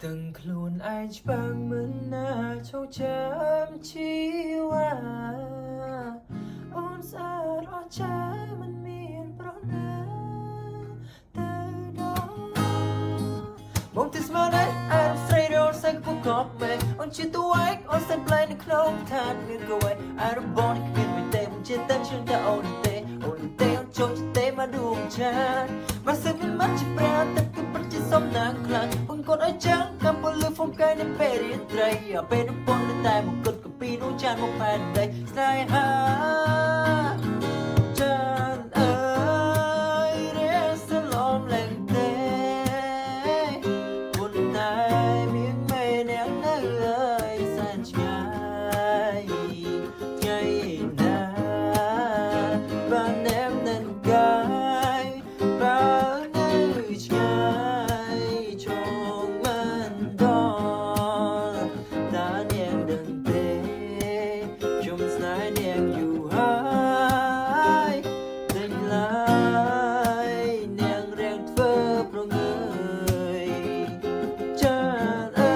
từngខ្លួនឯងច្បាំងមិនណាចងចាំជីវ៉ាអូនស្អាតអស្ចារ្យមិនមានប្រណាទៅដល់បងទីស្មានឯងអានស្រីរត់សេចក្ដីកប់មេអូនជាតួឯកអូនសែនប្លែកនៅក្នុងឋានមានកវៃអារបងនេះគ្មានមិនទេមិនជាតែជឿតែអូនទេអូនទេអូនចង់ជាទេមកដួងចានបើសិនមិនមកជាប្រាទឹកគឺពិតជាសំណាងខ្លាំងបងកត់ឲ្យចាំងកំពុងលឺហ្វុំកាយនៅពេលរៀនត្រីពេលនឹងពងនៅតែមកគិតកំពីនោះចានមកផែនដីស្នេហាចានអើយរៀនសឡំលែងទេមុនតែមានមេនាងនៅអើយសែនឆ្ងាយថ្ងៃណាបានแนมនឹងកាយបើនៅឆ្ងាយចងមិនដល់តានាងដឹងទេខ្ញុំស្នេហ៍នាងយូរហើយតែឡើយនាងរៀងធ្វើប្រងើយចានអើ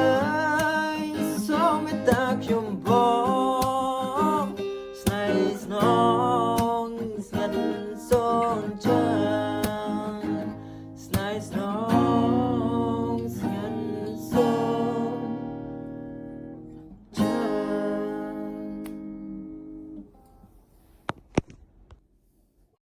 យសូមមេត្តាខ្ញុំបង